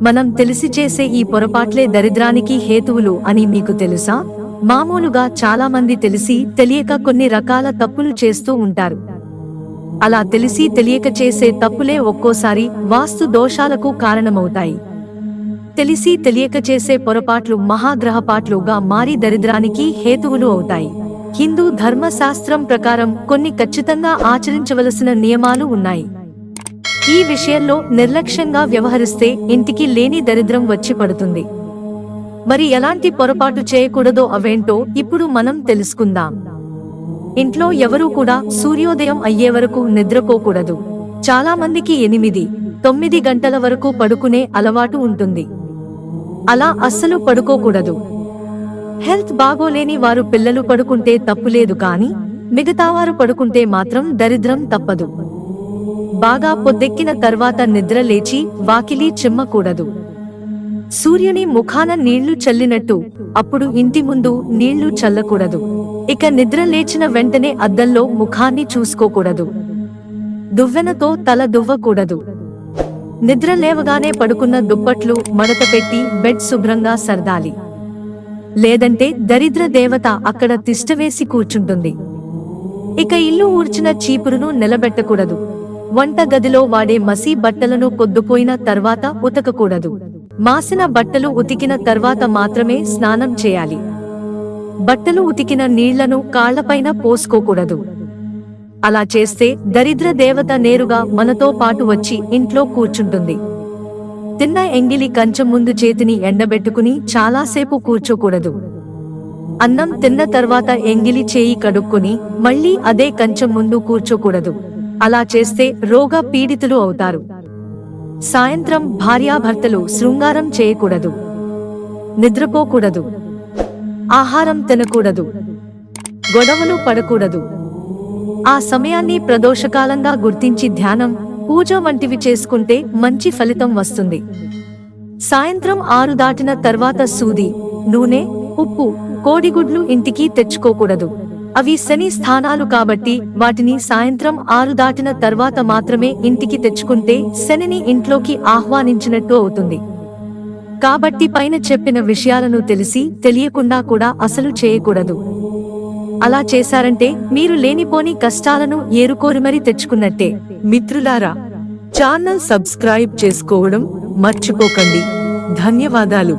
మనం తెలిసి చేసే ఈ పొరపాట్లే దరిద్రానికి హేతువులు అని మీకు తెలుసా? మామూలుగా చాలా మంది తెలిసి తెలియక కొన్ని రకాల తప్పులు చేస్తూ ఉంటారు. అలా తెలిసి తెలియక చేసే తప్పులే ఒక్కోసారి వాస్తు దోషాలకు కారణమవుతాయి. తెలిసి తెలియక చేసే పొరపాట్లు మహాగ్రహపాట్లుగా మారి దరిద్రానికి హేతువులు అవుతాయి. హిందూ ధర్మశాస్త్రం ప్రకారం కొన్ని ఖచ్చితంగా ఆచరించవలసిన నియమాలు ఉన్నాయి. ఈ విషయంలో నిర్లక్ష్యంగా వ్యవహరిస్తే ఇంటికి లేని దరిద్రం వచ్చి పడుతుంది. మరి ఎలాంటి పొరపాటు చేయకూడదో అవేంటో ఇప్పుడు మనం తెలుసుకుందాం. ఇంట్లో ఎవరూ కూడా సూర్యోదయం అయ్యే వరకు నిద్రపోకూడదు. చాలా మందికి 8-9 గంటల వరకు పడుకునే అలవాటు ఉంటుంది. అలా అస్సలు పడుకోకూడదు. హెల్త్ బాగోలేని వారు పిల్లలు పడుకుంటే తప్పులేదు, కానీ మిగతావారు పడుకుంటే మాత్రం దరిద్రం తప్పదు. బాగా పొద్దెక్కిన తర్వాత నిద్ర లేచి వాకిలి చిమ్మకూడదు. సూర్యుని ముఖాన నీళ్లు చల్లినట్టు అప్పుడు ఇంటి ముందు నీళ్లు చల్లకూడదు. ఇక నిద్ర లేచిన వెంటనే అద్దంలో ముఖాన్ని చూసుకోకూడదు. దువ్వెనతో తల దువ్వకూడదు. నిద్ర లేవగానే పడుకున్న దుప్పట్లు మడత పెట్టి బెడ్ శుభ్రంగా సర్దాలి. లేదంటే దరిద్ర దేవత అక్కడ తిష్టవేసి కూర్చుంటుంది. ఇక ఇల్లు ఊడ్చిన చీపురును నిలబెట్టకూడదు. వంట గదిలో వాడే మసి బట్టలను పొద్దుపోయిన తర్వాత ఉతకకూడదు. మాసిన బట్టలు ఉతికిన తర్వాత మాత్రమే స్నానం చేయాలి. బట్టలు ఉతికిన నీళ్లను కాళ్లపైన పోసుకోకూడదు. అలా చేస్తే దరిద్ర దేవత నేరుగా మనతో పాటు వచ్చి ఇంట్లో కూర్చుంటుంది. తిన్న ఎంగిలి కంచం ముందు చేతిని ఎండబెట్టుకుని చాలాసేపు కూర్చోకూడదు. అన్నం తిన్న తర్వాత ఎంగిలి చేయి కడుక్కొని మళ్లీ అదే కంచం ముందు కూర్చోకూడదు. అలా చేస్తే రోగ పీడితులు అవుతారు. సాయంత్రం భార్యాభర్తలు శృంగారం చేయకూడదు. నిద్రపోకూడదు. ఆహారం తినకూడదు. గొడవలు పడకూడదు. ఆ సమయాన్ని ప్రదోషకాలంగా గుర్తించి ధ్యానం, పూజ వంటివి చేసుకుంటే మంచి ఫలితం వస్తుంది. సాయంత్రం 6 దాటిన తర్వాత సూది, నూనె, ఉప్పు, కోడిగుడ్లు ఇంటికి తెచ్చుకోకూడదు. అవి శని స్థానాలు కాబట్టి వాటిని సాయంత్రం 6 దాటిన తర్వాత మాత్రమే ఇంటికి తెచ్చుకుంటే శనిని ఇంట్లోకి ఆహ్వానించినట్టు అవుతుంది. కాబట్టి పైన చెప్పిన విషయాలను తెలిసి తెలియకుండా కూడా అసలు చేయకూడదు. అలా చేశారంటే మీరు లేనిపోని కష్టాలను ఏరుకోరి మరీ తెచ్చుకున్నట్టే. మిత్రులారా, ఛానల్ సబ్స్క్రైబ్ చేసుకోవడం మర్చిపోకండి. ధన్యవాదాలు.